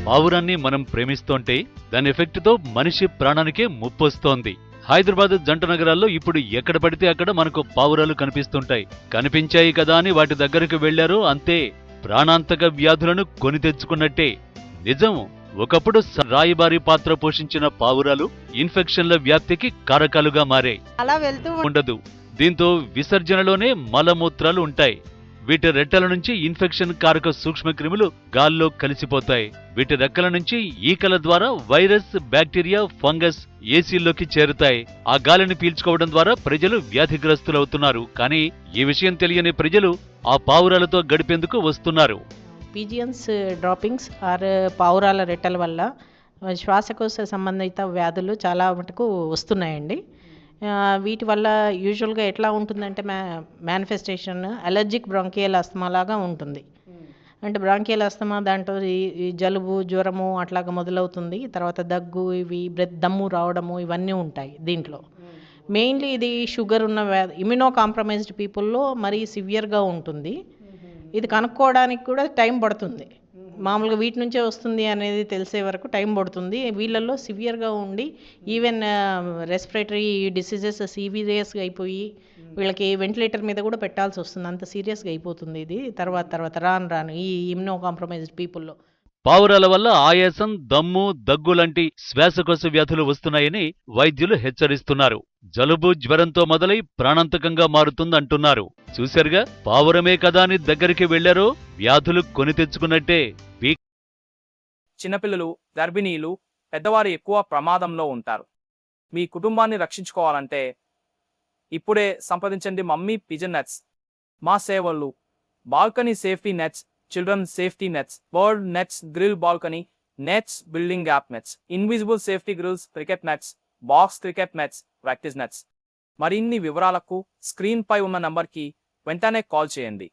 పావురాన్ని మనం ప్రేమిస్తోంటే దాని ఎఫెక్ట్తో మనిషి ప్రాణానికే ముప్పొస్తోంది. హైదరాబాద్ జంట నగరాల్లో ఇప్పుడు ఎక్కడ పడితే అక్కడ మనకు పావురాలు కనిపిస్తుంటాయి. కనిపించాయి కదా అని వాటి దగ్గరకు వెళ్లారో అంతే, ప్రాణాంతక వ్యాధులను కొని తెచ్చుకున్నట్టే. నిజం, ఒకప్పుడు రాయబారి పాత్ర పోషించిన పావురాలు ఇన్ఫెక్షన్ల వ్యాప్తికి కారకాలుగా మారాయి. అలా వెళ్తూ ఉండదు. దీంతో విసర్జనలోనే మలమూత్రాలు ఉంటాయి. వీటి రెట్టల నుంచి ఇన్ఫెక్షన్ కారక సూక్ష్మక్రిములు గాల్లో కలిసిపోతాయి. వీటి రెక్కల నుంచి ఈకల ద్వారా వైరస్, బ్యాక్టీరియా, ఫంగస్ ఏసీల్లోకి చేరుతాయి. ఆ గాలిని పీల్చుకోవడం ద్వారా ప్రజలు వ్యాధిగ్రస్తులవుతున్నారు. కానీ ఈ విషయం తెలియని ప్రజలు ఆ పావురాలతో గడిపేందుకు వస్తున్నారు. పీజియన్స్ డ్రాపింగ్స్ ఆర్ పావురాల రెట్టల వల్ల శ్వాసకోశ సంబంధిత వ్యాధులు చాలా మటుకు వస్తున్నాయండి. వీటి వల్ల యూజువల్గా ఎట్లా ఉంటుందంటే మేనిఫెస్టేషన్ అలర్జిక్ బ్రాంకియల్ అస్తమా లాగా ఉంటుంది. అంటే బ్రాంకియల్ అస్తమా దాంట్లో ఈ జలుబు, జ్వరము అట్లాగా మొదలవుతుంది. తర్వాత దగ్గు, దమ్ము రావడము ఇవన్నీ ఉంటాయి దీంట్లో. మెయిన్లీ ఇది షుగర్ ఉన్న ఇమ్యూనో కాంప్రమైజ్డ్ పీపుల్లో మరీ సివియర్గా ఉంటుంది. ఇది కనుక్కోవడానికి కూడా టైం పడుతుంది. మామూలుగా వీటి నుంచే వస్తుంది అనేది తెలిసే వరకు టైం పడుతుంది. వీళ్ళల్లో సివియర్గా ఉండి ఈవెన్ రెస్పిరేటరీ డిసీజెస్ సీరియస్గా అయిపోయి వీళ్ళకి వెంటిలేటర్ మీద కూడా పెట్టాల్సి వస్తుంది. అంత సీరియస్గా అయిపోతుంది ఇది తర్వాత రాను ఈ ఇమ్యూనో కాంప్రమైజ్డ్ పీపుల్లో. పావురాల వల్ల ఆయాసం, దమ్ము, దగ్గు లాంటి శ్వాసకోశ వ్యాధులు వస్తున్నాయని వైద్యులు హెచ్చరిస్తున్నారు. జలుబు, జ్వరంతో మొదలై ప్రాణాంతకంగా మారుతుందంటున్నారు. చూశారుగా, పావురమే కదా అని దగ్గరికి వెళ్లారో వ్యాధులు కొని తెచ్చుకున్నట్టే. చిన్నపిల్లలు, గర్భిణీలు, పెద్దవారు ఎక్కువ ప్రమాదంలో ఉంటారు. మీ కుటుంబాన్ని రక్షించుకోవాలంటే ఇప్పుడే సంప్రదించండి మమ్మీ పిజన్ నెట్స్. మా సేవలు balcony safety nets, children safety nets, bird nets, grill balcony nets, building gap nets, invisible safety grills, cricket nets, box cricket nets, practice nets. మరిన్ని వివరాలకు స్క్రీన్ పై ఉన్న నంబర్కి వెంటనే కాల్ చేయండి.